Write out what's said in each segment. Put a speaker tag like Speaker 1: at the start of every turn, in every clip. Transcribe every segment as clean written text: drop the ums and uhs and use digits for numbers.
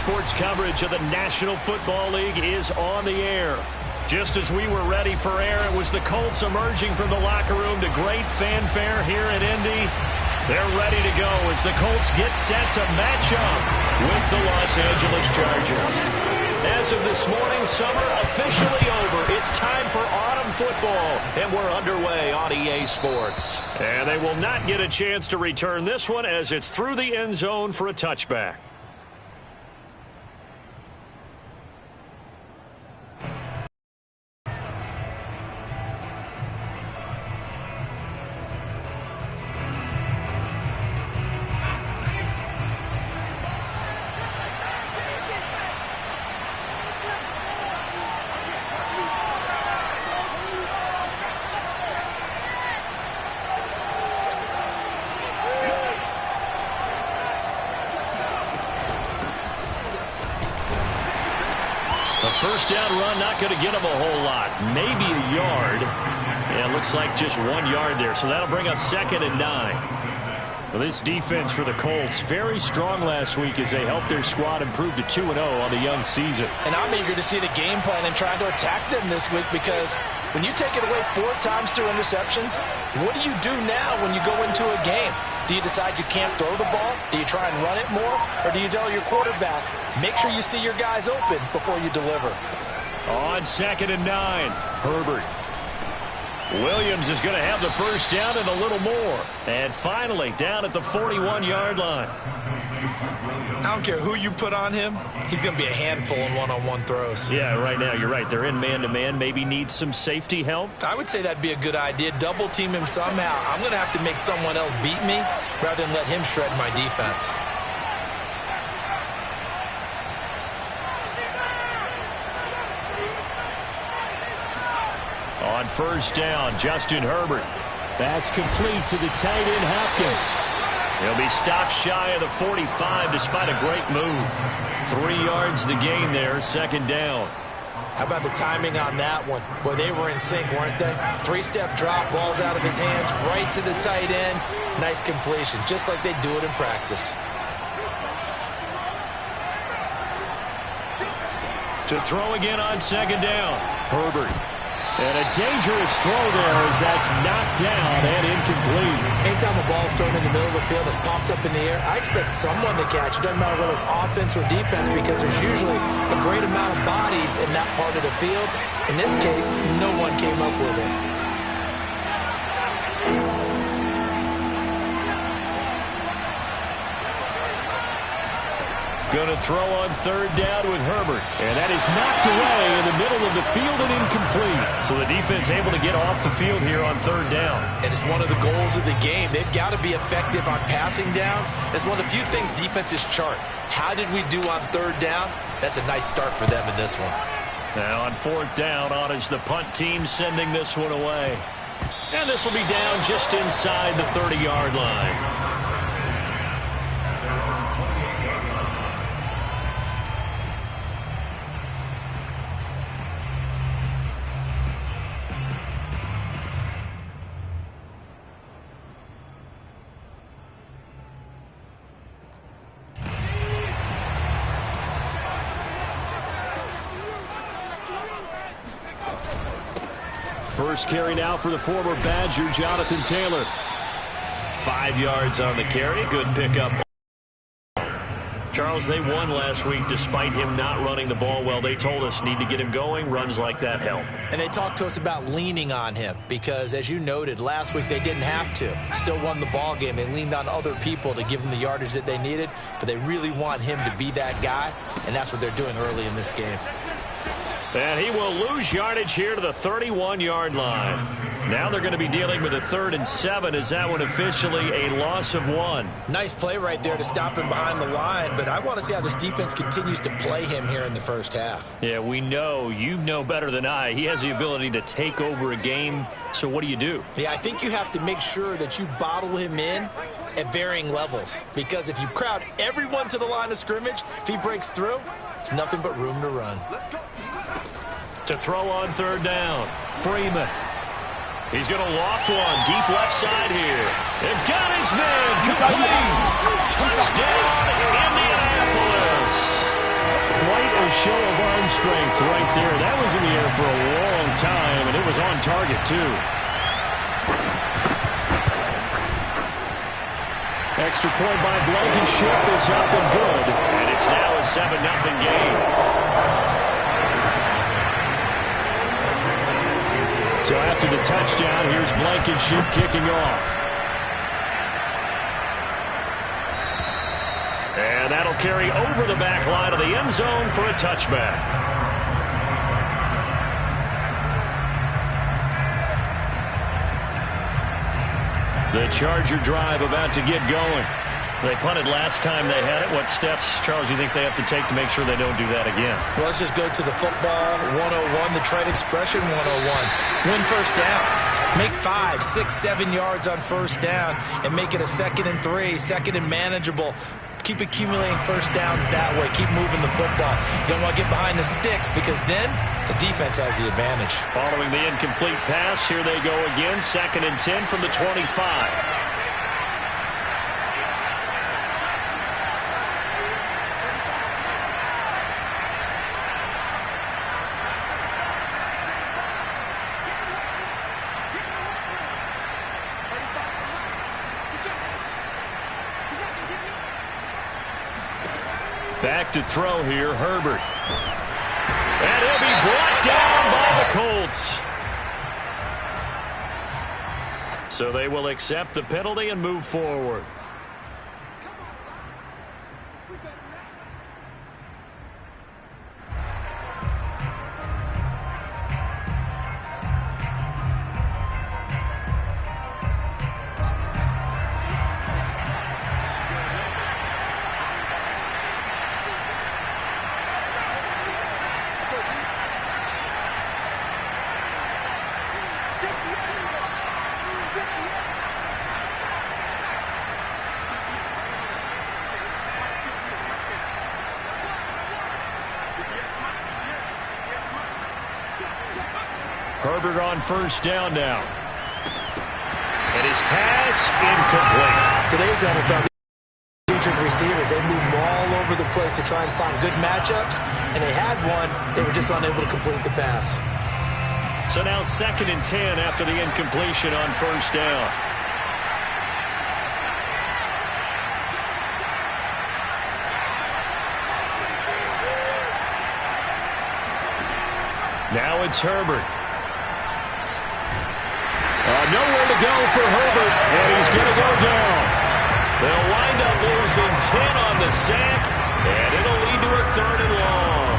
Speaker 1: Sports coverage of the National Football League is on the air. Just as we were ready for air, it was the Colts emerging from the locker room to great fanfare here in Indy. They're ready to go as the Colts get set to match up with the Los Angeles Chargers. As of this morning, summer officially over. It's time for autumn football, and we're underway on EA Sports. And they will not get a chance to return this one as it's through the end zone for a touchback. First down run, not going to get him a whole lot. Maybe a yard. Yeah, it looks like just 1 yard there. So that'll bring up 2nd and 9. Well, this defense for the Colts, very strong last week as they helped their squad improve to 2-0 on the young season.
Speaker 2: And I'm eager to see the game plan and trying to attack them this week, because when you take it away 4 times through interceptions, what do you do now when you go into a game? Do you decide you can't throw the ball? Do you try and run it more? Or do you tell your quarterback, make sure you see your guys open before you deliver?
Speaker 1: On 2nd and 9, Herbert. Williams is going to have the first down and a little more. And finally, down at the 41-yard line.
Speaker 2: I don't care who you put on him, he's going to be a handful in one-on-one throws.
Speaker 1: Yeah, right now, you're right. They're in man-to-man. Maybe need some safety help.
Speaker 2: I would say that'd be a good idea. Double team him somehow. I'm going to have to make someone else beat me rather than let him shred my defense.
Speaker 1: On first down, Justin Herbert. That's complete to the tight end, Hopkins. He'll be stopped shy of the 45 despite a great move. 3 yards the gain there, 2nd down.
Speaker 2: How about the timing on that one? Boy, they were in sync, weren't they? 3-step drop, ball's out of his hands, right to the tight end. Nice completion, just like they do it in practice.
Speaker 1: To throw again on 2nd down, Herbert. And a dangerous throw there as that's knocked down and incomplete.
Speaker 2: Anytime a ball's thrown in the middle of the field, it's popped up in the air, I expect someone to catch. It doesn't matter whether it's offense or defense, because there's usually a great amount of bodies in that part of the field. In this case, no one came up with it.
Speaker 1: Going to throw on 3rd down with Herbert. And that is knocked away in the middle of the field and incomplete. So the defense able to get off the field here on 3rd down.
Speaker 2: And it's one of the goals of the game. They've got to be effective on passing downs. It's one of the few things defenses chart. How did we do on 3rd down? That's a nice start for them in this one.
Speaker 1: Now on 4th down, on is the punt team sending this one away. And this will be down just inside the 30-yard line. First carry now for the former Badger, Jonathan Taylor. 5 yards on the carry. Good pickup. Charles, they won last week despite him not running the ball well. They told us need to get him going. Runs like that help.
Speaker 2: And they talked to us about leaning on him because, as you noted, last week they didn't have to. Still won the ball game. They leaned on other people to give them the yardage that they needed, but they really want him to be that guy, and that's what they're doing early in this game.
Speaker 1: And he will lose yardage here to the 31-yard line. Now they're going to be dealing with a 3rd and 7. Is that one officially a loss of 1?
Speaker 2: Nice play right there to stop him behind the line, but I want to see how this defense continues to play him here in the first half.
Speaker 1: Yeah, we know. You know better than I. He has the ability to take over a game, so what do you do?
Speaker 2: Yeah, I think you have to make sure that you bottle him in at varying levels, because if you crowd everyone to the line of scrimmage, if he breaks through, it's nothing but room to run.
Speaker 1: To throw on 3rd down, Freeman. He's going to loft one deep left side here. They've got his man complete. Touchdown, Indianapolis. show of arm strength right there. That was in the air for a long time, and it was on target, too. Extra point by Blankenship is up and good. And it's now a 7-0 game. So after the touchdown, here's Blankenship kicking off. And that'll carry over the back line of the end zone for a touchback. The Charger drive about to get going. They punted last time they had it. What steps, Charles, do you think they have to take to make sure they don't do that again?
Speaker 2: Well, let's just go to the football 101, the trade expression 101. Win first down. Make 5, 6, 7 yards on first down and make it a 2nd and 3, 2nd and manageable. Keep accumulating first downs that way. Keep moving the football. You don't want to get behind the sticks because then the defense has the advantage.
Speaker 1: Following the incomplete pass, here they go again. 2nd and 10 from the 25. Back to throw here, Herbert. And he'll be brought down by the Colts. So they will accept the penalty and move forward. Herbert on first down now. And his pass incomplete.
Speaker 2: Today's NFL featured receivers. They move all over the place to try and find good matchups, and they had one. They were just unable to complete the pass.
Speaker 1: So now 2nd and 10 after the incompletion on first down. Now it's Herbert. Nowhere to go for Herbert, and he's going to go down. They'll wind up losing 10 on the sack, and it'll lead to a 3rd and long.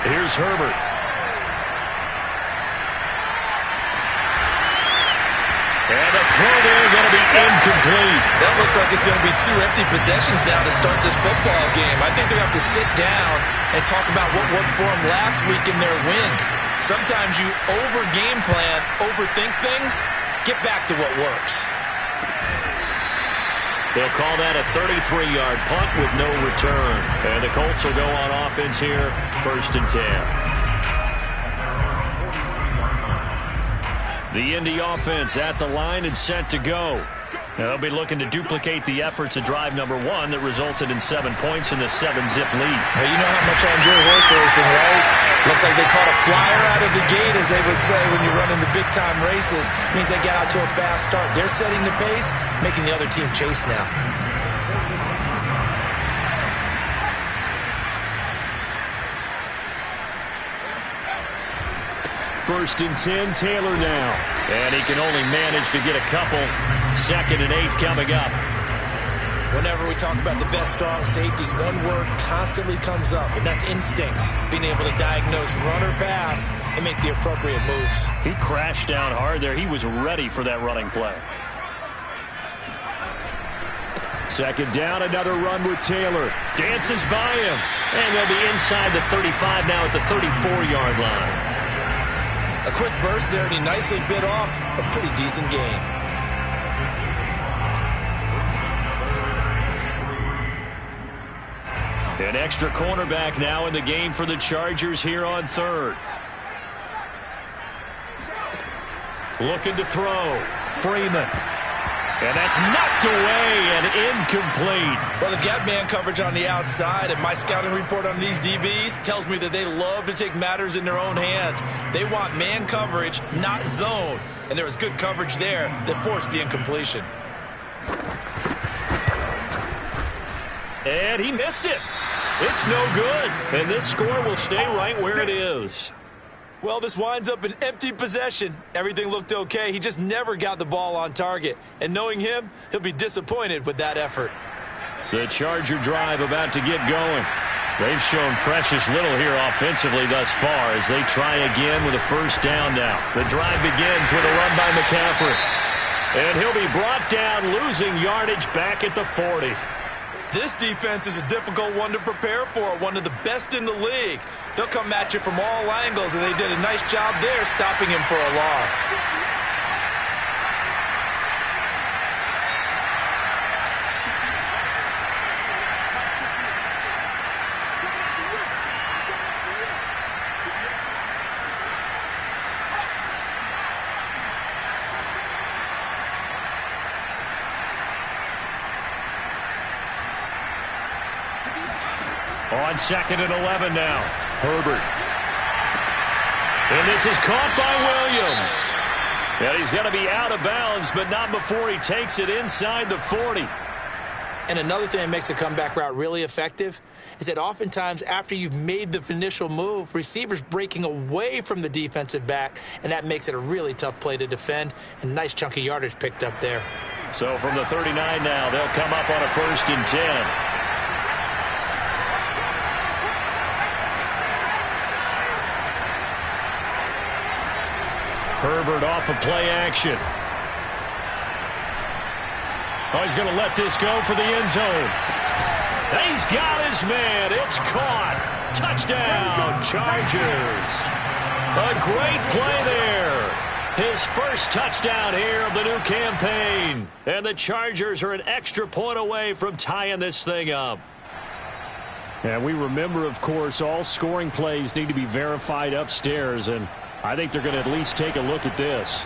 Speaker 1: Here's Herbert. And the throw there going to be incomplete.
Speaker 2: That looks like it's going to be 2 empty possessions now to start this football game. I think they're going to have to sit down and talk about what worked for them last week in their win. Sometimes you over-game plan, overthink things, get back to what works.
Speaker 1: They'll call that a 33-yard punt with no return. And the Colts will go on offense here, 1st and 10. The Indy offense at the line and set to go. Now they'll be looking to duplicate the efforts of drive number 1 that resulted in 7 points in the 7-zip lead.
Speaker 2: Well, you know how much I enjoy horse racing, right? Looks like they caught a flyer out of the gate, as they would say when you're running the big-time races. It means they get out to a fast start. They're setting the pace, making the other team chase now.
Speaker 1: 1st and 10, Taylor now. And he can only manage to get a couple. 2nd and 8 coming up.
Speaker 2: Whenever we talk about the best strong safeties, one word constantly comes up, and that's instincts. Being able to diagnose run or pass and make the appropriate moves.
Speaker 1: He crashed down hard there. He was ready for that running play. 2nd down, another run with Taylor. Dances by him. And they'll be inside the 35 now at the 34-yard line.
Speaker 2: A quick burst there, and he nicely bit off a pretty decent gain.
Speaker 1: An extra cornerback now in the game for the Chargers here on third. Looking to throw. Freeman. And that's knocked away and incomplete.
Speaker 2: Well, they've got man coverage on the outside, and my scouting report on these DBs tells me that they love to take matters in their own hands. They want man coverage, not zone. And there was good coverage there that forced the incompletion.
Speaker 1: And he missed it. It's no good. And this score will stay right where it is.
Speaker 2: Well, this winds up an empty possession. Everything looked okay. He just never got the ball on target. And knowing him, he'll be disappointed with that effort.
Speaker 1: The Charger drive about to get going. They've shown precious little here offensively thus far as they try again with a first down now. The drive begins with a run by McCaffrey. And he'll be brought down, losing yardage back at the 40.
Speaker 2: This defense is a difficult one to prepare for, one of the best in the league. They'll come at you from all angles, and they did a nice job there stopping him for a loss.
Speaker 1: On 2nd and 11 now. Herbert. And this is caught by Williams. And he's going to be out of bounds, but not before he takes it inside the 40.
Speaker 2: And another thing that makes a comeback route really effective is that oftentimes after you've made the initial move, receivers breaking away from the defensive back, and that makes it a really tough play to defend, and nice chunky yardage picked up there.
Speaker 1: So from the 39 now, they'll come up on a 1st and 10. Herbert off of play action. Oh, he's going to let this go for the end zone. He's got his man. It's caught. Touchdown, Chargers. A great play there. His first touchdown here of the new campaign. And the Chargers are an extra point away from tying this thing up. And we remember, of course, all scoring plays need to be verified upstairs, and I think they're going to at least take a look at this.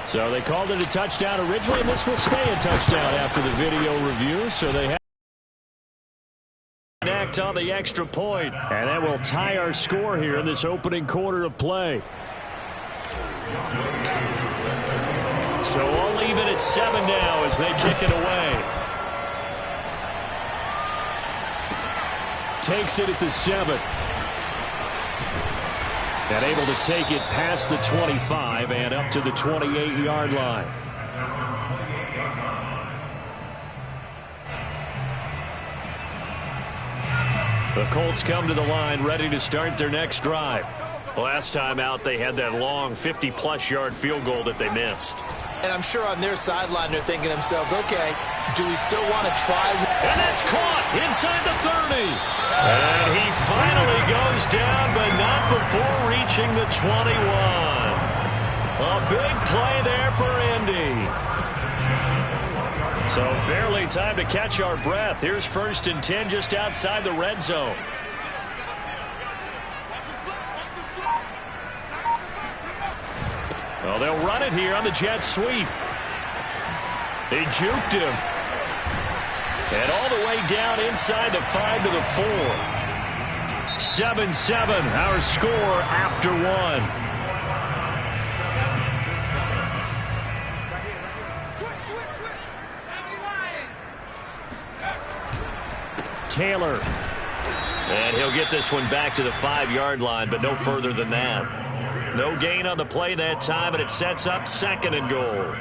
Speaker 1: So they called it a touchdown originally, and this will stay a touchdown after the video review. So they have an act on the extra point, and that will tie our score here in this opening quarter of play. So all even at 7 now as they kick it away. Takes it at the 7. And able to take it past the 25 and up to the 28-yard line. The Colts come to the line ready to start their next drive. Last time out, they had that long 50-plus yard field goal that they missed.
Speaker 2: And I'm sure on their sideline they're thinking to themselves, okay, do we still want to try?
Speaker 1: And that's caught inside the 30. And he finally goes down, but not before reaching the 21. A big play there for Indy. So barely time to catch our breath. Here's 1st and 10 just outside the red zone. Well, they'll run it here on the jet sweep. They juked him. And all the way down inside the 5 to the 4. 7-7, our score after 1. Taylor. And he'll get this one back to the 5-yard line, but no further than that. No gain on the play that time, and it sets up 2nd and goal.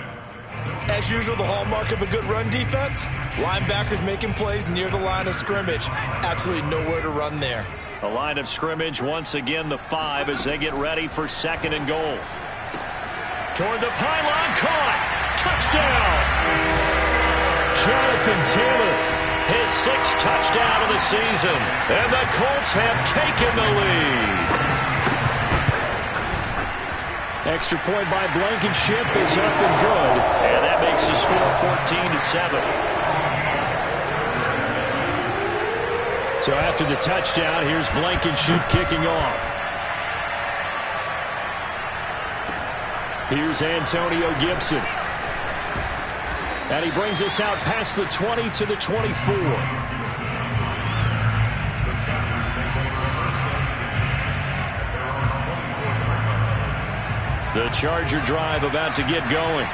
Speaker 2: As usual, the hallmark of a good run defense, linebackers making plays near the line of scrimmage. Absolutely nowhere to run there.
Speaker 1: A line of scrimmage, once again the 5 as they get ready for 2nd and goal. Toward the pylon, caught. Touchdown! Jonathan Taylor, his 6th touchdown of the season. And the Colts have taken the lead. Extra point by Blankenship is up and good. And that makes the score 14-7. So after the touchdown, here's Blankenship kicking off. Here's Antonio Gibson. And he brings us out past the 20 to the 24. The Charger drive about to get going.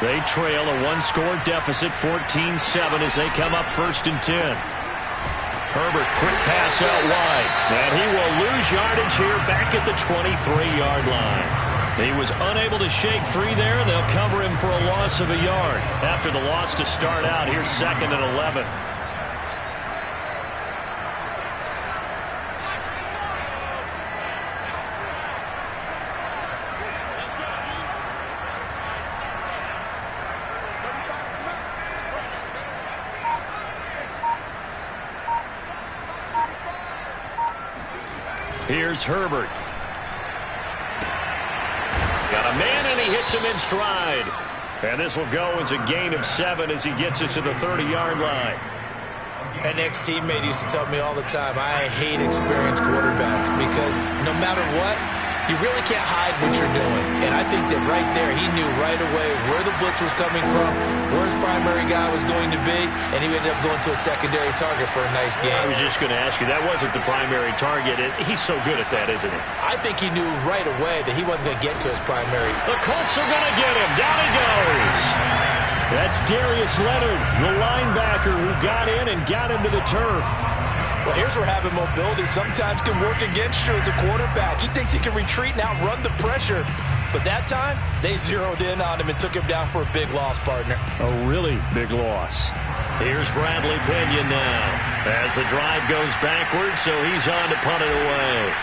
Speaker 1: They trail a one-score deficit, 14-7, as they come up 1st and 10. Herbert, quick pass out wide. And he will lose yardage here back at the 23-yard line. He was unable to shake free there. They'll cover him for a loss of a yard. After the loss to start out, here's 2nd and 11. Here's Herbert. Got a man, and he hits him in stride. And this will go as a gain of 7 as he gets it to the 30-yard line.
Speaker 2: An ex-teammate used to tell me all the time, I hate experienced quarterbacks because no matter what, you really can't hide what you're doing. And I think that right there, he knew right away where the blitz was coming from, where his primary guy was going to be, and he ended up going to a secondary target for a nice game.
Speaker 1: I was just going to ask you, that wasn't the primary target. He's so good at that, isn't he?
Speaker 2: I think he knew right away that he wasn't going to get to his primary.
Speaker 1: The Colts are going to get him. Down he goes. That's Darius Leonard, the linebacker who got in and got into the turf.
Speaker 2: Well, here's where having mobility sometimes can work against you as a quarterback. He thinks he can retreat and outrun the pressure. But that time, they zeroed in on him and took him down for a big loss, partner.
Speaker 1: A really big loss. Here's Bradley Pinion now as the drive goes backwards, so he's on to punt it away.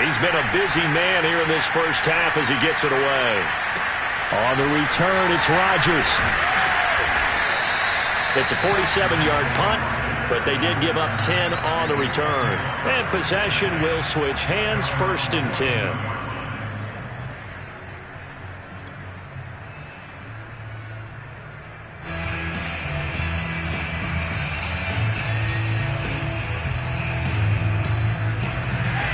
Speaker 1: He's been a busy man here in this first half as he gets it away. On the return, it's Rodgers. It's a 47-yard punt, but they did give up 10 on the return. And possession will switch hands, 1st and 10.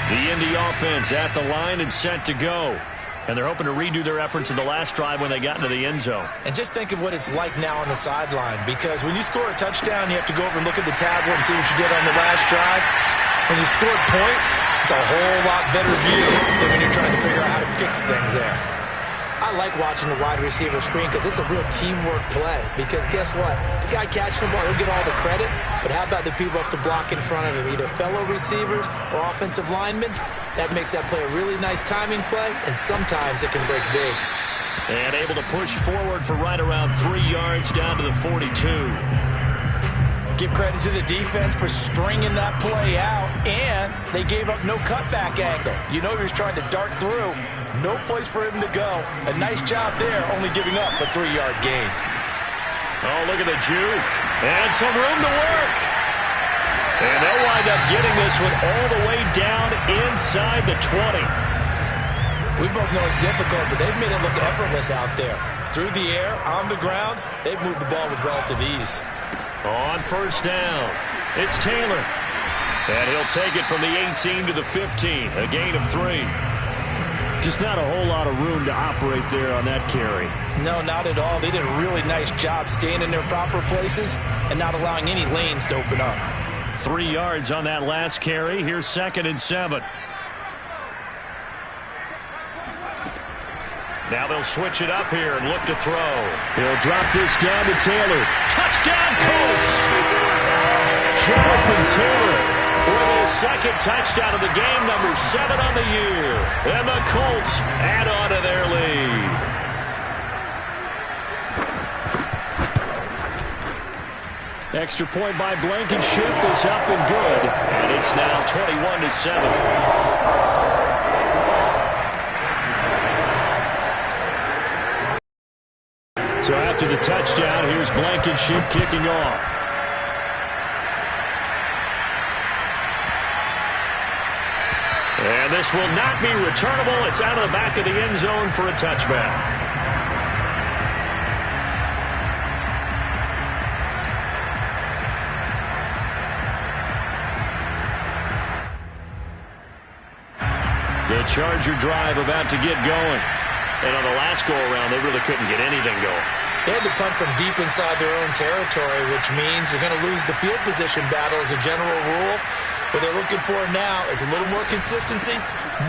Speaker 1: The Indy offense at the line and set to go. And they're hoping to redo their efforts in the last drive when they got into the end zone.
Speaker 2: And just think of what it's like now on the sideline, because when you score a touchdown, you have to go over and look at the tablet and see what you did on the last drive. When you scored points, it's a whole lot better view than when you're trying to figure out how to fix things there. I like watching the wide receiver screen because it's a real teamwork play. Because guess what? The guy catching the ball, he'll get all the credit. But how about the people up to block in front of him, either fellow receivers or offensive linemen? That makes that play a really nice timing play, and sometimes it can break big.
Speaker 1: And able to push forward for right around 3 yards down to the 42.
Speaker 2: Give credit to the defense for stringing that play out, and they gave up no cutback angle. You know he was trying to dart through. No place for him to go. A nice job there, only giving up a 3-yard gain.
Speaker 1: Oh, look at the juke. And some room to work. And they'll wind up getting this one all the way down inside the 20.
Speaker 2: We both know it's difficult, but they've made it look effortless out there. Through the air, on the ground, they've moved the ball with relative ease.
Speaker 1: On 1st down, it's Taylor. And he'll take it from the 18 to the 15, a gain of 3. Just not a whole lot of room to operate there on that carry.
Speaker 2: No, not at all. They did a really nice job staying in their proper places and not allowing any lanes to open up.
Speaker 1: 3 yards on that last carry. Here's 2nd and 7. Now they'll switch it up here and look to throw. He'll drop this down to Taylor. Touchdown, Colts! Jonathan Taylor with his 2nd touchdown of the game, number 7 on the year. And the Colts add on to their lead. Extra point by Blankenship is up and good. And it's now 21-7. So after the touchdown, here's Blankenship kicking off. And this will not be returnable. It's out of the back of the end zone for a touchback. The Charger drive about to get going. And on the last go-around, they really couldn't get anything going.
Speaker 2: They had to punt from deep inside their own territory, which means you're going to lose the field position battle as a general rule. What they're looking for now is a little more consistency,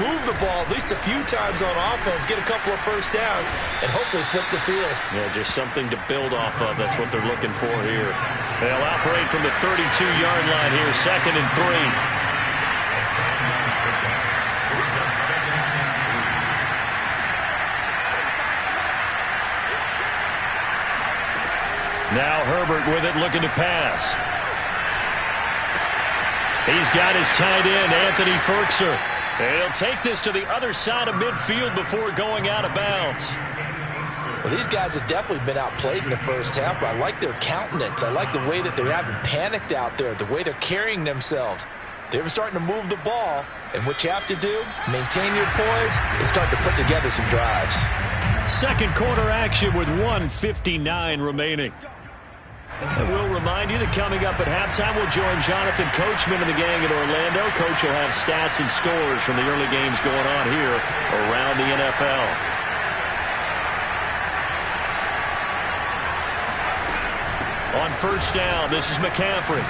Speaker 2: move the ball at least a few times on offense, get a couple of first downs, and hopefully flip the field.
Speaker 1: Yeah, just something to build off of. That's what they're looking for here. They'll operate from the 32-yard line here, 2nd and 3. Now Herbert with it, looking to pass. He's got his tight end, Anthony Firkser. And he'll take this to the other side of midfield before going out of bounds.
Speaker 2: Well, these guys have definitely been outplayed in the first half, but I like their countenance. I like the way that they haven't panicked out there, the way they're carrying themselves. They're starting to move the ball, and what you have to do, maintain your poise and start to put together some drives.
Speaker 1: Second quarter action with 1:59 remaining. And we'll remind you that coming up at halftime, we'll join Jonathan Coachman and the gang in Orlando. Coach will have stats and scores from the early games going on here around the NFL. On first down, this is McCaffrey.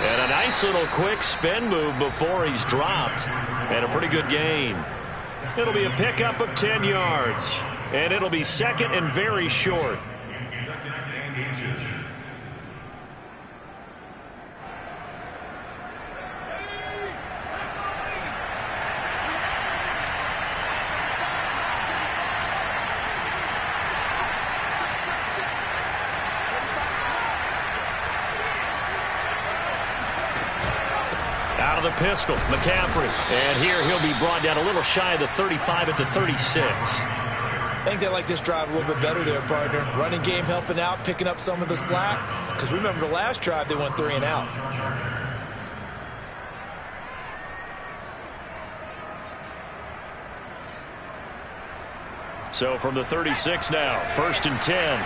Speaker 1: And a nice little quick spin move before he's dropped. And a pretty good gain. It'll be a pickup of 10 yards. And it'll be 2nd and very short. Out of the pistol, McCaffrey. And here he'll be brought down a little shy of the 35 at the 36.
Speaker 2: I think they like this drive a little bit better there, partner. Running game helping out, picking up some of the slack. Because remember the last drive, they went 3 and out.
Speaker 1: So from the 36 now, 1st and 10.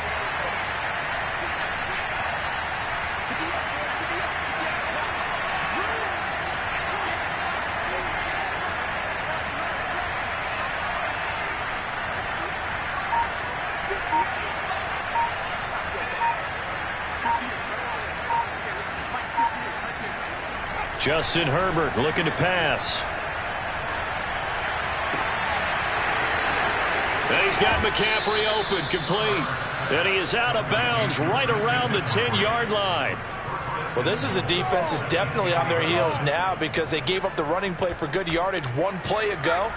Speaker 1: Justin Herbert looking to pass. And he's got McCaffrey open, complete. And he is out of bounds right around the 10-yard line.
Speaker 2: Well, this is a defense that's definitely on their heels now because they gave up the running play for good yardage one play ago.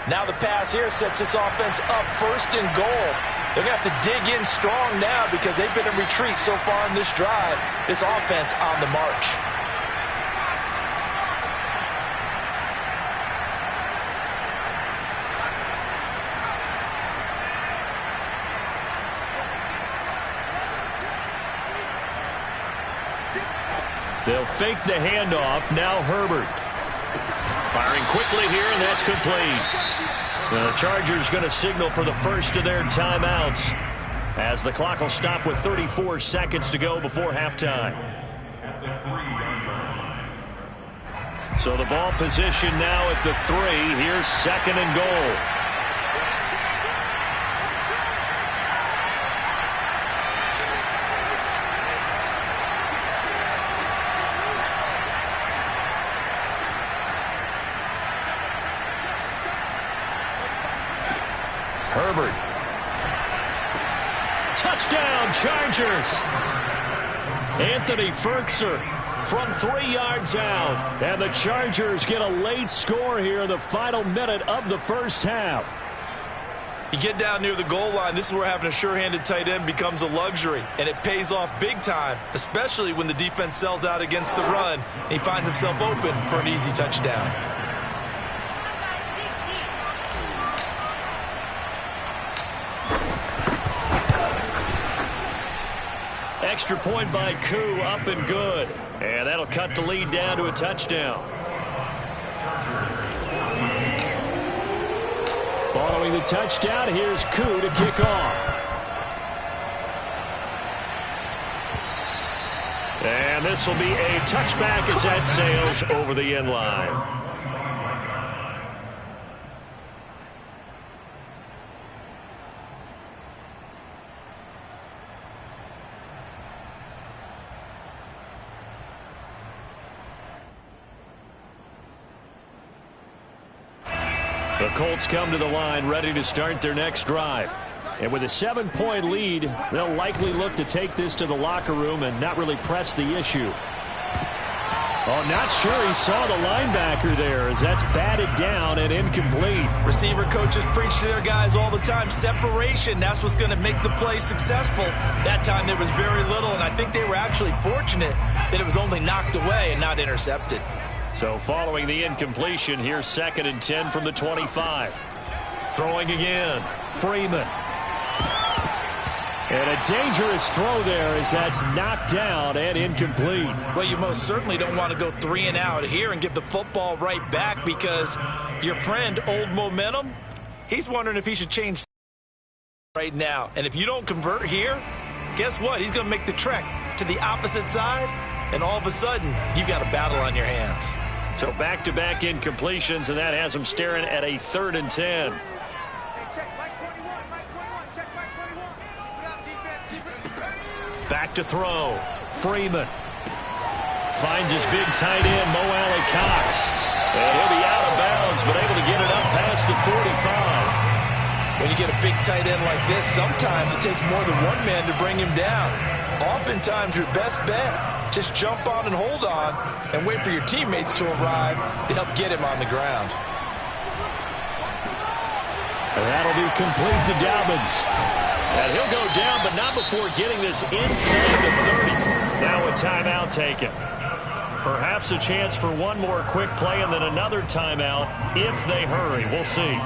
Speaker 2: Now the pass here sets this offense up 1st and goal. They're going to have to dig in strong now because they've been in retreat so far in this drive. This offense on the march.
Speaker 1: They'll fake the handoff. Now Herbert. Firing quickly here, and that's complete. The Chargers going to signal for the first of their timeouts as the clock will stop with 34 seconds to go before halftime. So the ball position now at the 3. Here's 2nd and goal. Herbert. Touchdown, Chargers. Anthony Firkser from 3 yards out. And the Chargers get a late score here in the final minute of the first half.
Speaker 2: You get down near the goal line, this is where having a sure-handed tight end becomes a luxury. And it pays off big time, especially when the defense sells out against the run. And he finds himself open for an easy touchdown.
Speaker 1: Extra point by Koo, up and good. And that'll cut the lead down to a touchdown. Following the touchdown, here's Koo to kick off. And this will be a touchback as that sails over the end line. The Colts come to the line ready to start their next drive. And with a 7-point lead, they'll likely look to take this to the locker room and not really press the issue. Oh, not sure he saw the linebacker there as that's batted down and incomplete.
Speaker 2: Receiver coaches preach to their guys all the time. Separation, that's what's going to make the play successful. That time there was very little, and I think they were actually fortunate that it was only knocked away and not intercepted.
Speaker 1: So following the incompletion, here's 2nd and 10 from the 25. Throwing again, Freeman. And a dangerous throw there as that's knocked down and incomplete.
Speaker 2: Well, you most certainly don't want to go 3 and out here and give the football right back because your friend, Old Momentum, he's wondering if he should change right now. And if you don't convert here, guess what? He's going to make the trek to the opposite side, and all of a sudden, you've got a battle on your hands.
Speaker 1: So back-to-back incompletions, and that has him staring at a 3rd and 10. Back to throw. Freeman finds his big tight end, Mo Alley-Cox. And he'll be out of bounds, but able to get it up past the 45.
Speaker 2: When you get a big tight end like this, sometimes it takes more than one man to bring him down. Oftentimes, your best bet, just jump on and hold on and wait for your teammates to arrive to help get him on the ground.
Speaker 1: And that'll be complete to Dobbins. And he'll go down, but not before getting this inside the 30. Now a timeout taken. Perhaps a chance for one more quick play and then another timeout if they hurry. We'll see.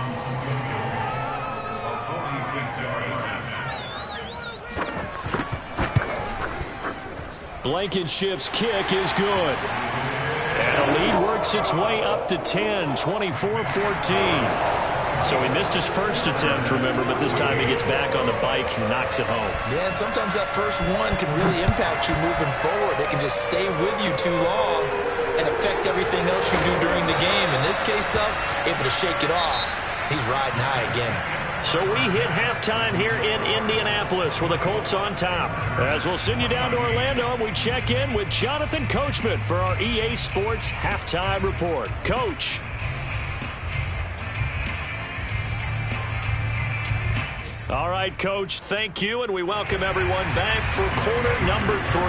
Speaker 1: Blankenship's kick is good. And the lead works its way up to 10, 24-14. So he missed his first attempt, remember, but this time he gets back on the bike and knocks it home.
Speaker 2: Yeah, and sometimes that first one can really impact you moving forward. It can just stay with you too long and affect everything else you do during the game. In this case, though, able to shake it off. He's riding high again.
Speaker 1: So we hit halftime here in Indianapolis with the Colts on top. As we'll send you down to Orlando, we check in with Jonathan Coachman for our EA Sports Halftime Report. Coach. All right, Coach, thank you, and we welcome everyone back for quarter number 3.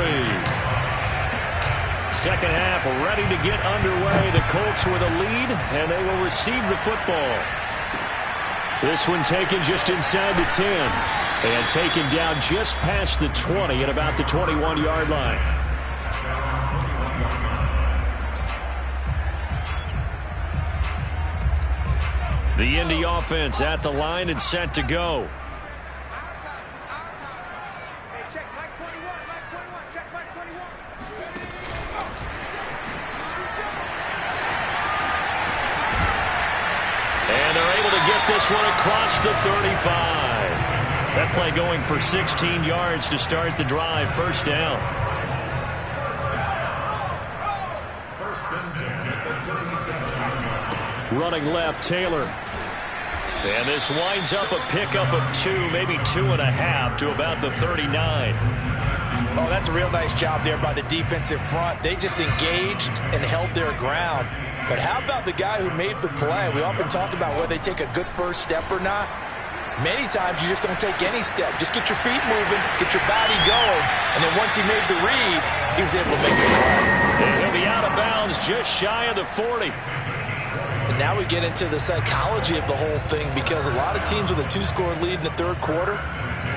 Speaker 1: Second half ready to get underway. The Colts with a lead, and they will receive the football. This one taken just inside the 10, and taken down just past the 20 at about the 21-yard line. The Indy offense at the line and set to go. And they're able to get this one across the 35. That play going for 16 yards to start the drive. First down. Running left, Taylor. And this winds up a pickup of 2, maybe 2.5 to about the 39.
Speaker 2: Oh, that's a real nice job there by the defensive front. They just engaged and held their ground. But how about the guy who made the play? We often talk about whether they take a good first step or not. Many times you just don't take any step. Just get your feet moving, get your body going, and then once he made the read, he was able to make the play.
Speaker 1: And he'll be out of bounds just shy of the 40.
Speaker 2: And now we get into the psychology of the whole thing because a lot of teams with a 2-score lead in the third quarter,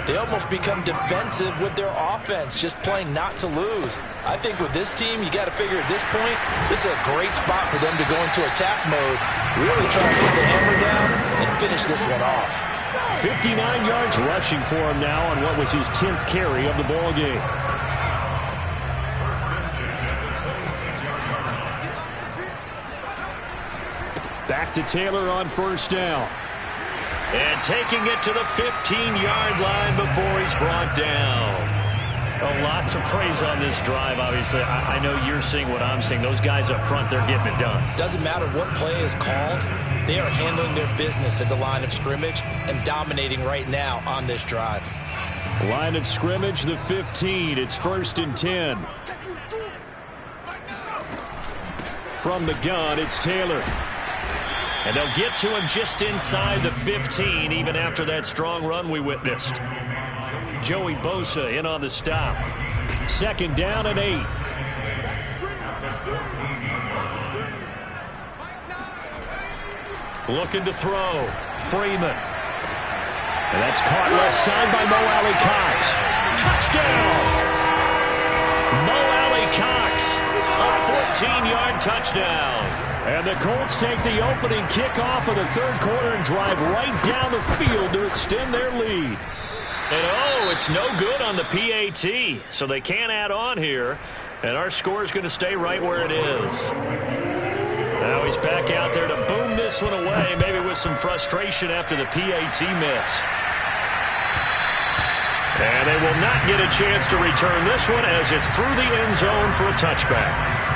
Speaker 2: they almost become defensive with their offense, just playing not to lose. I think with this team, you got to figure at this point, this is a great spot for them to go into attack mode, really try to put the hammer down and finish this one off.
Speaker 1: 59 yards rushing for him now on what was his 10th carry of the ball game. Back to Taylor on first down. And taking it to the 15-yard line before he's brought down. A lot to praise on this drive, obviously. I know you're seeing what I'm seeing. Those guys up front, they're getting it done.
Speaker 2: Doesn't matter what play is called. They are handling their business at the line of scrimmage and dominating right now on this drive.
Speaker 1: Line of scrimmage, the 15. It's 1st and 10. From the gun, it's Taylor. And they'll get to him just inside the 15, even after that strong run we witnessed. Joey Bosa in on the stop. 2nd down and 8. Looking to throw. Freeman. And that's caught left side by Mo Alley-Cox. Touchdown! Mo Alley-Cox. A 14-yard touchdown. And the Colts take the opening kickoff of the 3rd quarter and drive right down the field to extend their lead. And it's no good on the PAT, so they can't add on here. And our score is going to stay right where it is. Now he's back out there to boom this one away, maybe with some frustration after the PAT miss. And they will not get a chance to return this one as it's through the end zone for a touchback.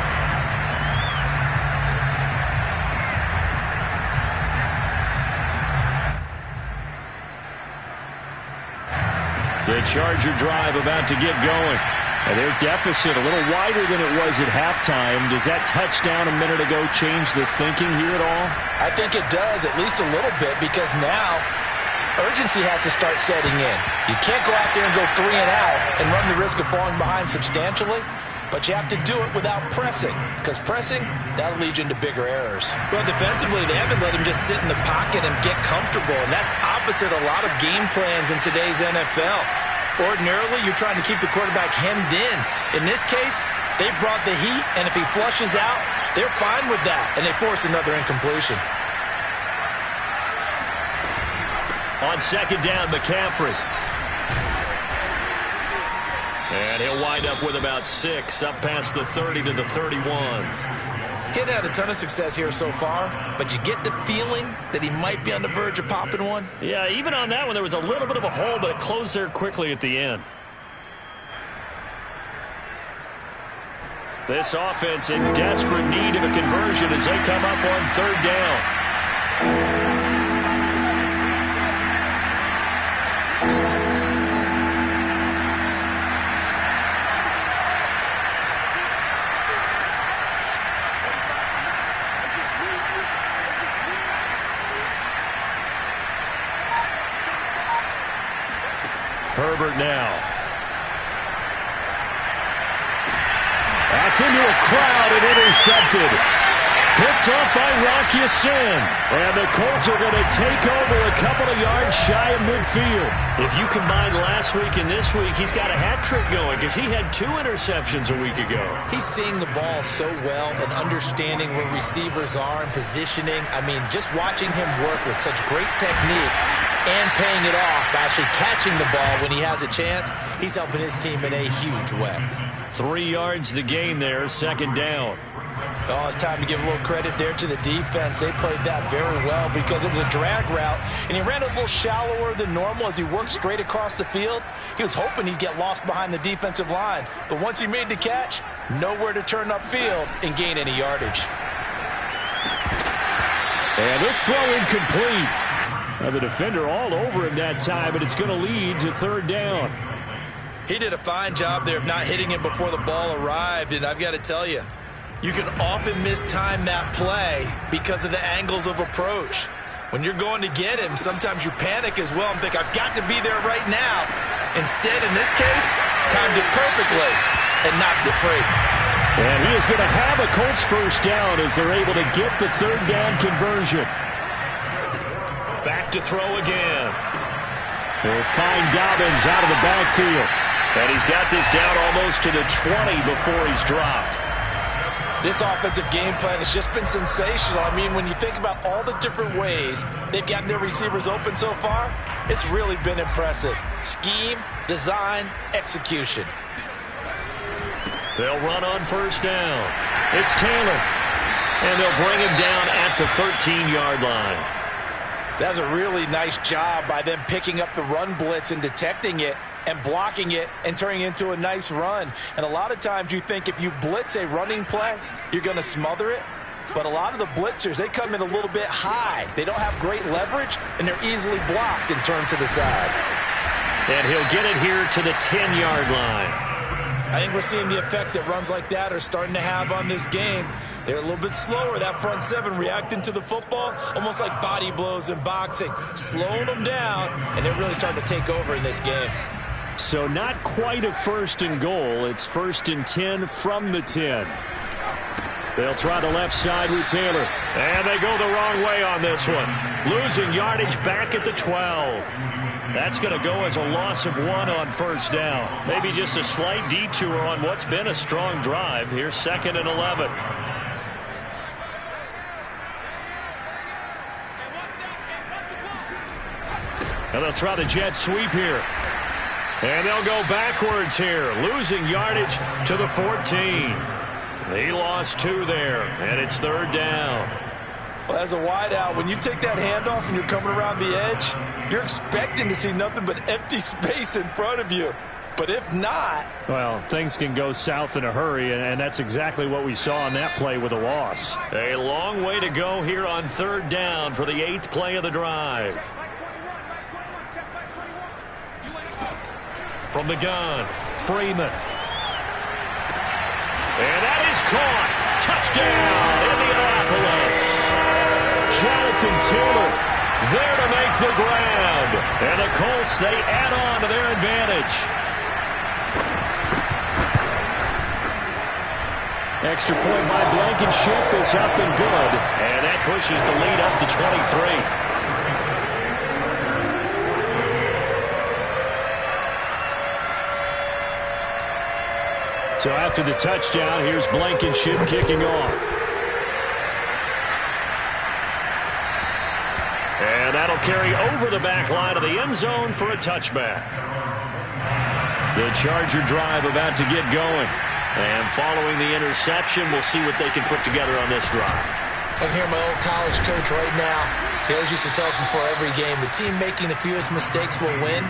Speaker 1: The Charger drive about to get going. And their deficit a little wider than it was at halftime. Does that touchdown a minute ago change the thinking here at all?
Speaker 2: I think it does, at least a little bit, because now urgency has to start setting in. You can't go out there and go 3 and out and run the risk of falling behind substantially, but you have to do it without pressing, because pressing, that'll lead you into bigger errors.
Speaker 3: Well, defensively, they haven't let him just sit in the pocket and get comfortable, and that's opposite a lot of game plans in today's NFL. Ordinarily, you're trying to keep the quarterback hemmed in. In this case, they brought the heat, and if he flushes out, they're fine with that, and they force another incompletion.
Speaker 1: On 2nd down, McCaffrey. And he'll wind up with about 6, up past the 30 to the 31.
Speaker 3: He hadn't had a ton of success here so far, but you get the feeling that he might be on the verge of popping one.
Speaker 1: Yeah, even on that one, there was a little bit of a hole, but it closed there quickly at the end. This offense in desperate need of a conversion as they come up on 3rd down. Herbert now. That's into a crowd and intercepted. Picked off by Rock Ya-Sin. And the Colts are going to take over a couple of yards shy of midfield. If you combine last week and this week, he's got a hat trick going because he had 2 interceptions a week ago.
Speaker 3: He's seeing the ball so well and understanding where receivers are and positioning. I mean, just watching him work with such great technique and paying it off by actually catching the ball when he has a chance, he's helping his team in a huge way.
Speaker 1: 3 yards the gain there, 2nd down.
Speaker 2: Oh, it's time to give a little credit there to the defense. They played that very well because it was a drag route, and he ran a little shallower than normal as he worked straight across the field. He was hoping he'd get lost behind the defensive line, but once he made the catch, nowhere to turn upfield and gain any yardage.
Speaker 1: And this throw incomplete. Now the defender all over him that time, but it's going to lead to 3rd down.
Speaker 3: He did a fine job there of not hitting him before the ball arrived, and I've got to tell you, you can often mistime that play because of the angles of approach. When you're going to get him, sometimes you panic as well and think, I've got to be there right now. Instead, in this case, timed it perfectly and knocked it free.
Speaker 1: And he is going to have a Colts 1st down as they're able to get the 3rd down conversion. Back to throw again. They'll find Dobbins out of the backfield. And he's got this down almost to the 20 before he's dropped.
Speaker 2: This offensive game plan has just been sensational. I mean, when you think about all the different ways they've gotten their receivers open so far, it's really been impressive. Scheme, design, execution.
Speaker 1: They'll run on 1st down. It's Taylor. And they'll bring him down at the 13-yard line.
Speaker 2: That's a really nice job by them picking up the run blitz and detecting it and blocking it and turning it into a nice run. And a lot of times you think if you blitz a running play, you're going to smother it. But a lot of the blitzers, they come in a little bit high. They don't have great leverage, and they're easily blocked and turned to the side.
Speaker 1: And he'll get it here to the 10-yard line.
Speaker 3: I think we're seeing the effect that runs like that are starting to have on this game. They're a little bit slower, that front seven, reacting to the football, almost like body blows in boxing, slowing them down, and they're really starting to take over in this game.
Speaker 1: So not quite a 1st and goal. It's 1st and 10 from the 10. They'll try the left side with Taylor. And they go the wrong way on this one. Losing yardage back at the 12. That's going to go as a loss of 1 on 1st down. Maybe just a slight detour on what's been a strong drive. Here's 2nd and 11. And they'll try the jet sweep here. And they'll go backwards here. Losing yardage to the 14. He lost 2 there, and it's 3rd down.
Speaker 2: Well, as a wideout, when you take that handoff and you're coming around the edge, you're expecting to see nothing but empty space in front of you. But if not...
Speaker 1: Well, things can go south in a hurry, and that's exactly what we saw on that play with a loss. A long way to go here on 3rd down for the 8th play of the drive. From the gun, Freeman. And that is caught. Touchdown, Indianapolis. Jonathan Taylor there to make the grab. And the Colts, they add on to their advantage. Extra point by Blankenship is up and good. And that pushes the lead up to 23. So after the touchdown, here's Blankenship kicking off. And that'll carry over the back line of the end zone for a touchback. The Charger drive about to get going. And following the interception, we'll see what they can put together on this drive.
Speaker 3: I can hear my old college coach right now. He always used to tell us before every game, the team making the fewest mistakes will win.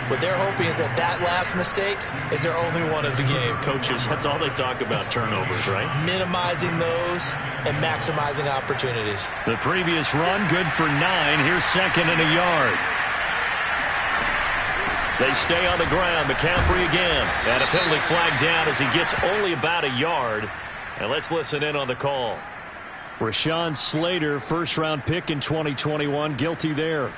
Speaker 3: What they're hoping is that last mistake is their only one of the game.
Speaker 1: Coaches, that's all they talk about, turnovers, right?
Speaker 3: Minimizing those and maximizing opportunities.
Speaker 1: The previous run, good for 9. Here's 2nd and a yard. They stay on the ground. McCaffrey again. And a penalty flag down as he gets only about a yard. And let's listen in on the call. Rashawn Slater, first-round pick in 2021, guilty there.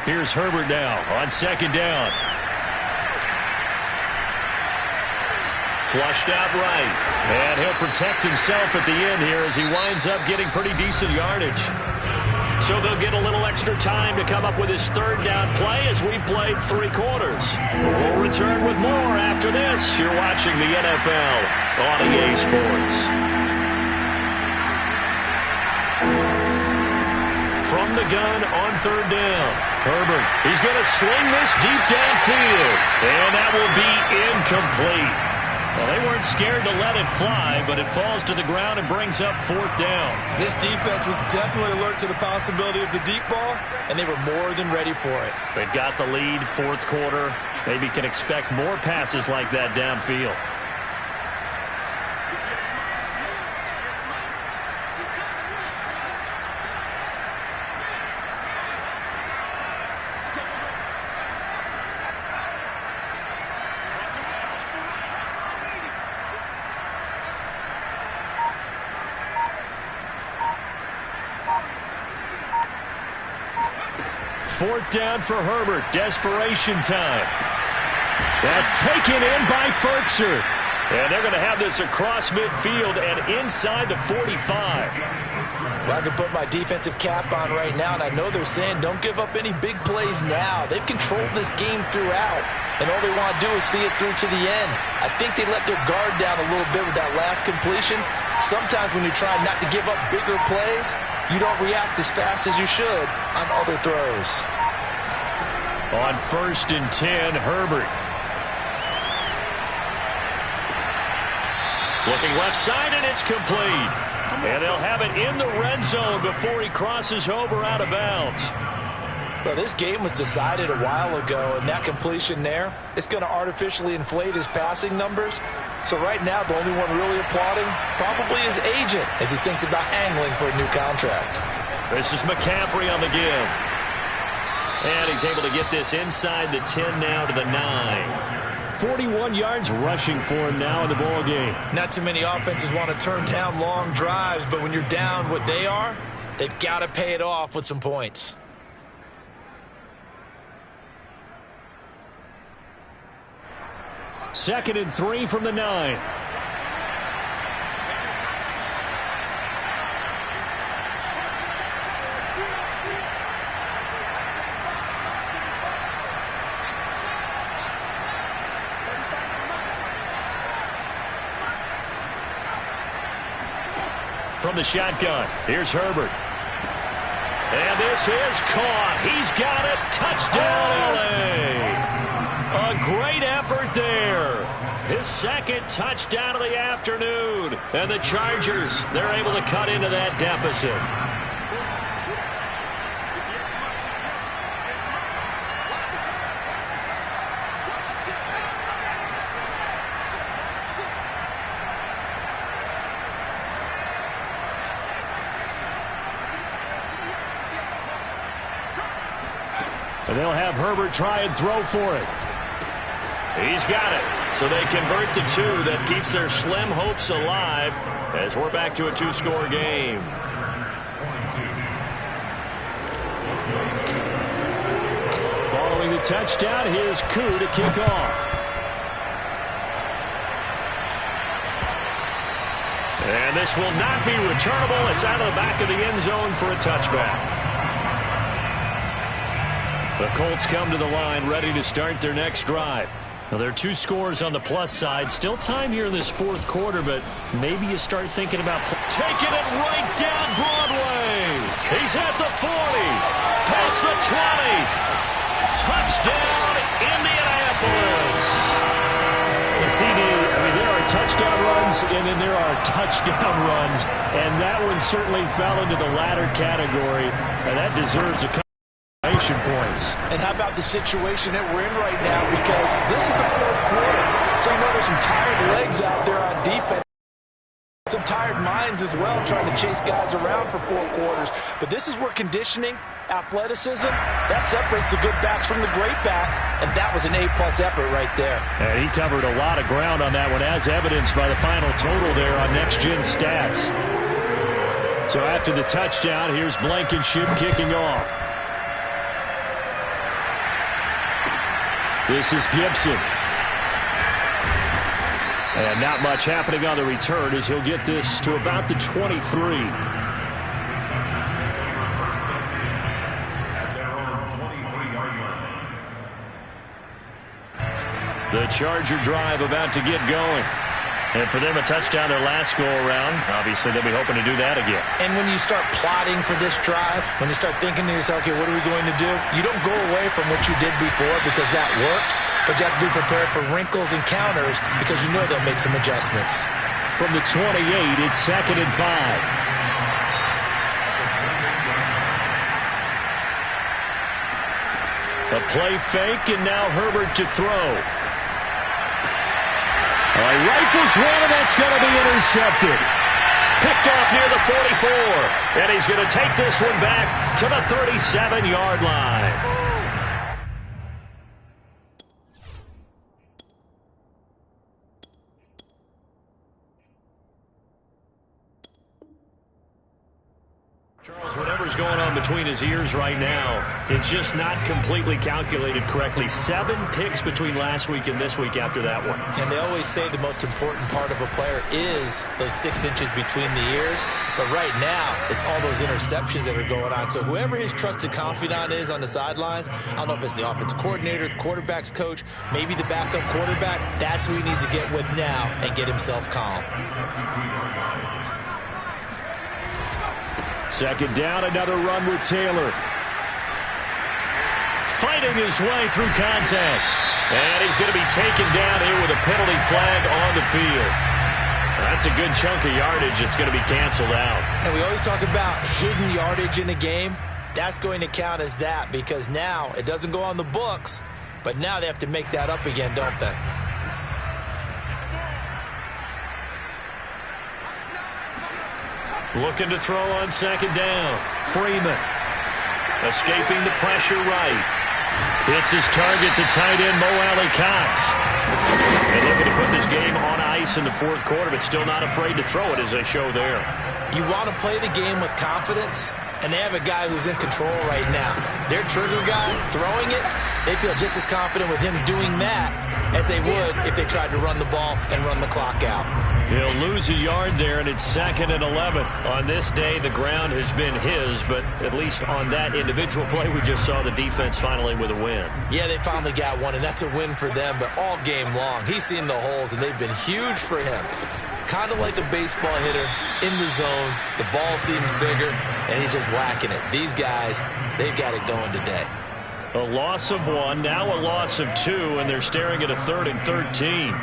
Speaker 1: Here's Herbert now on 2nd down. Flushed out right. And he'll protect himself at the end here as he winds up getting pretty decent yardage. So they'll get a little extra time to come up with his 3rd down play as we've played 3 quarters. We'll return with more after this. You're watching the NFL on EA Sports. From the gun on 3rd down. Herbert, he's going to sling this deep downfield. And that will be incomplete. Well, they weren't scared to let it fly, but it falls to the ground and brings up 4th down.
Speaker 3: This defense was definitely alert to the possibility of the deep ball, and they were more than ready for it.
Speaker 1: They've got the lead, 4th quarter. Maybe can expect more passes like that downfield. Fourth down for Herbert. Desperation time. That's taken in by Firkser. And they're going to have this across midfield and inside the 45.
Speaker 2: Well, I can put my defensive cap on right now, and I know they're saying don't give up any big plays now. They've controlled this game throughout, and all they want to do is see it through to the end. I think they let their guard down a little bit with that last completion. Sometimes when you're trying not to give up bigger plays, you don't react as fast as you should on other throws.
Speaker 1: On 1st and 10, Herbert. Looking left side, and it's complete. And they'll have it in the red zone before he crosses over out of bounds.
Speaker 2: Well, this game was decided a while ago, and that completion there, it's going to artificially inflate his passing numbers. So right now, the only one really applauding probably his agent as he thinks about angling for a new contract.
Speaker 1: This is McCaffrey on the give. And he's able to get this inside the 10 now to the 9. 41 yards rushing for him now in the ball game.
Speaker 3: Not too many offenses want to turn down long drives, but when you're down what they are, they've got to pay it off with some points.
Speaker 1: Second and 3 from the 9. From the shotgun, here's Herbert. And this is caught. He's got it. Touchdown, L.A. A great effort there. His second touchdown of the afternoon. And the Chargers, they're able to cut into that deficit. And they'll have Herbert try and throw for it. He's got it. So they convert the 2. That keeps their slim hopes alive as we're back to a 2-score game. Following the touchdown, here's Koo to kick off. And this will not be returnable. It's out of the back of the end zone for a touchback. The Colts come to the line ready to start their next drive. Now, there are 2 scores on the plus side. Still time here in this 4th quarter, but maybe you start thinking about taking it right down Broadway. He's at the 40, past the 20. Touchdown, Indianapolis. CD, I mean, there are touchdown runs, and then there are touchdown runs, and that one certainly fell into the latter category, and that deserves a points.
Speaker 2: And how about the situation that we're in right now, because this is the 4th quarter. So you know there's some tired legs out there on defense. Some tired minds as well trying to chase guys around for 4 quarters. But this is where conditioning, athleticism, that separates the good backs from the great backs. And that was an A-plus effort right there.
Speaker 1: And he covered a lot of ground on that one, as evidenced by the final total there on Next Gen Stats. So after the touchdown, here's Blankenship kicking off. This is Gibson. And not much happening on the return as he'll get this to about the 23. The Charger drive about to get going. And for them, a touchdown their last go-around. Obviously, they'll be hoping to do that again.
Speaker 3: And when you start plotting for this drive, when you start thinking to yourself, okay, what are we going to do? You don't go away from what you did before because that worked, but you have to be prepared for wrinkles and counters because you know they'll make some adjustments.
Speaker 1: From the 28, it's 2nd and 5. A play fake, and now Herbert to throw. Rifles one, and that's going to be intercepted. Picked off near the 44. And he's going to take this one back to the 37-yard line. Charles, whatever's going on between between his ears right now. It's just not completely calculated correctly. 7 picks between last week and this week after that one.
Speaker 2: And they always say the most important part of a player is those 6 inches between the ears. But right now, it's all those interceptions that are going on. So whoever his trusted confidant is on the sidelines, I don't know if it's the offensive coordinator, the quarterback's coach, maybe the backup quarterback, that's who he needs to get with now and get himself calm.
Speaker 1: Second down, another run with Taylor. Fighting his way through contact. And he's going to be taken down here with a penalty flag on the field. That's a good chunk of yardage. It's going to be canceled out.
Speaker 2: And we always talk about hidden yardage in a game. That's going to count as that because now it doesn't go on the books, but now they have to make that up again, don't they?
Speaker 1: Looking to throw on second down. Freeman escaping the pressure right. Hits his target, the tight end, Mo Alley-Cox. And looking to put this game on ice in the fourth quarter, but still not afraid to throw it as they show there.
Speaker 2: You want to play the game with confidence, and they have a guy who's in control right now. Their trigger guy throwing it, they feel just as confident with him doing that as they would if they tried to run the ball and run the clock out.
Speaker 1: He'll lose a yard there, and it's 2nd and 11. On this day, the ground has been his, but at least on that individual play, we just saw the defense finally with a win.
Speaker 2: Yeah, they finally got one, and that's a win for them, but all game long, he's seen the holes, and they've been huge for him. Kind of like a baseball hitter in the zone. The ball seems bigger, and he's just whacking it. These guys, they've got it going today.
Speaker 1: A loss of 1, now a loss of 2, and they're staring at a 3rd and 13.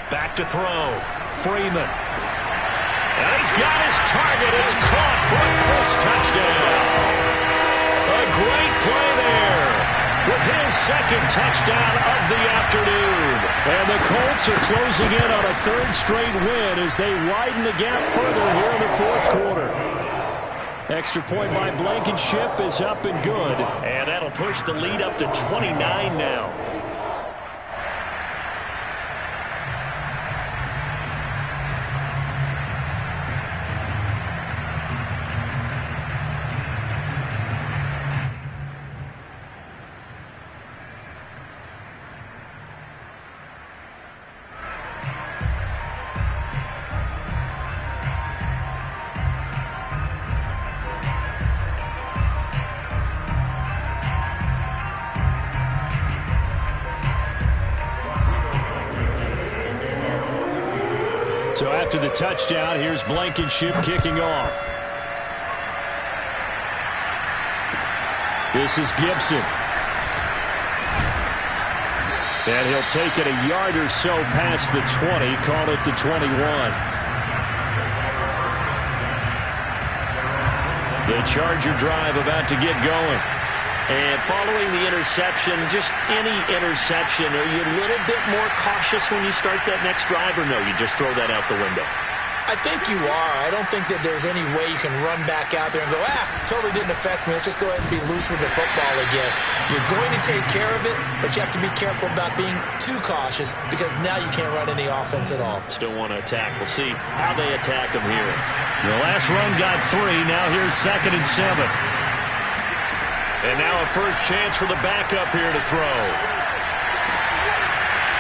Speaker 1: Back to throw. Freeman. And he's got his target. It's caught for a Colts touchdown. A great play there with his 2nd touchdown of the afternoon. And the Colts are closing in on a 3rd straight win as they widen the gap further here in the fourth quarter. Extra point by Blankenship is up and good. And that'll push the lead up to 29 now. So after the touchdown, here's Blankenship kicking off. This is Gibson. And he'll take it a yard or so past the 20, call it the 21. The Charger drive about to get going. And following the interception, just any interception, are you a little bit more cautious when you start that next drive, or no, you just throw that out the window?
Speaker 2: I think you are. I don't think that there's any way you can run back out there and go, totally didn't affect me. Let's just go ahead and be loose with the football again. You're going to take care of it, but you have to be careful about being too cautious because now you can't run any offense at all.
Speaker 1: Still want to attack. We'll see how they attack them here. The last run got 3. Now here's 2nd and 7. And now a first chance for the backup here to throw.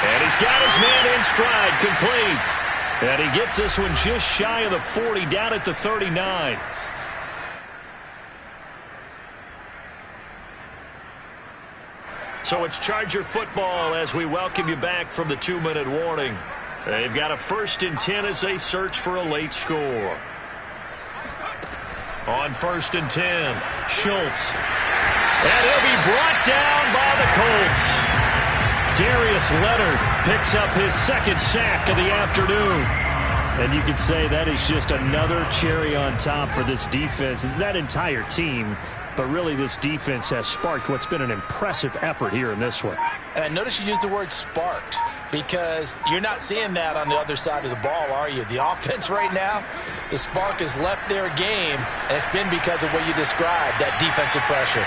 Speaker 1: And he's got his man in stride, complete. And he gets this one just shy of the 40, down at the 39. So it's Charger football as we welcome you back from the 2-minute warning. They've got a 1st and 10 as they search for a late score. On 1st and 10, Schultz. And he'll be brought down by the Colts. Darius Leonard picks up his 2nd sack of the afternoon. And you could say that is just another cherry on top for this defense and that entire team. But really, this defense has sparked what's been an impressive effort here in this one.
Speaker 2: And I notice you used the word sparked because you're not seeing that on the other side of the ball, are you? The offense right now, the spark has left their game, and it's been because of what you described, that defensive pressure.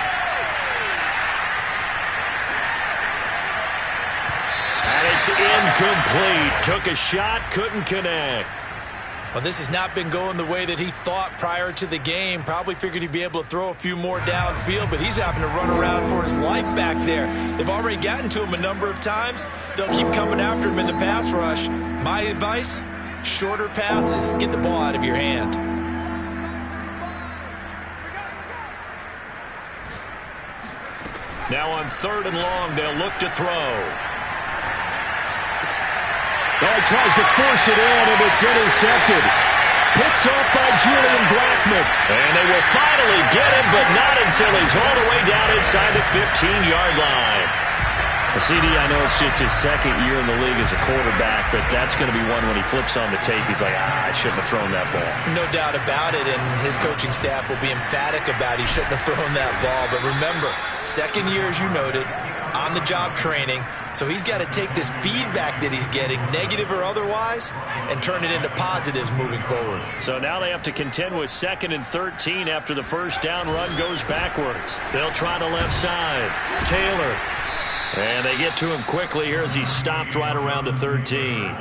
Speaker 1: And it's in Incomplete. Took a shot, couldn't connect.
Speaker 3: Well, this has not been going the way that he thought prior to the game. Probably figured he'd be able to throw a few more downfield, but he's having to run around for his life back there. They've already gotten to him a number of times. They'll keep coming after him in the pass rush. My advice, shorter passes, get the ball out of your hand.
Speaker 1: Now on 3rd and long, they'll look to throw. Oh, he tries to force it in, and it's intercepted. Picked up by Julian Blackmon. And they will finally get him, but not until he's all the way down inside the 15-yard line. CD, I know it's just his 2nd year in the league as a quarterback, but that's going to be one when he flips on the tape. He's like, I shouldn't have thrown that ball.
Speaker 3: No doubt about it, and his coaching staff will be emphatic about he shouldn't have thrown that ball. But remember, 2nd year, as you noted, on-the-job training, so he's got to take this feedback that he's getting, negative or otherwise, and turn it into positives moving forward.
Speaker 1: So now they have to contend with 2nd and 13 after the first down run goes backwards. They'll try the left side. Taylor. And they get to him quickly here as he stopped right around the 13.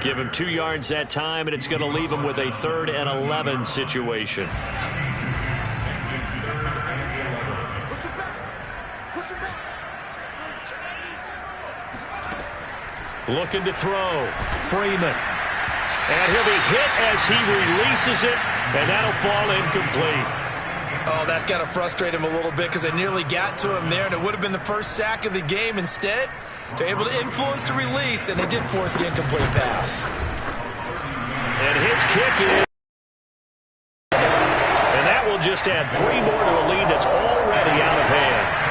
Speaker 1: Give him 2 yards that time, and it's going to leave him with a 3rd and 11 situation. Looking to throw. Freeman. And he'll be hit as he releases it, and that'll fall incomplete.
Speaker 3: Oh, that's got to frustrate him a little bit because they nearly got to him there, and it would have been the first sack of the game. Instead, they're able to influence the release, and they did force the incomplete pass.
Speaker 1: And his kick is. And that will just add 3 more to a lead that's already out of hand.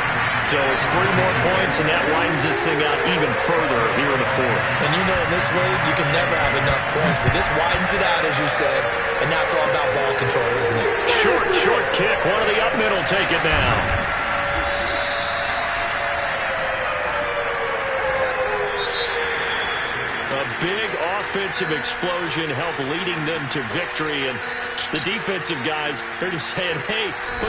Speaker 1: So it's 3 more points, and that widens this thing out even further here in the 4th.
Speaker 3: And you know in this league, you can never have enough points, but this widens it out, as you said, and now it's all about ball control, isn't it?
Speaker 1: Short kick. One of the up middle take it now. A big offensive explosion helped leading them to victory, and the defensive guys are just saying, hey,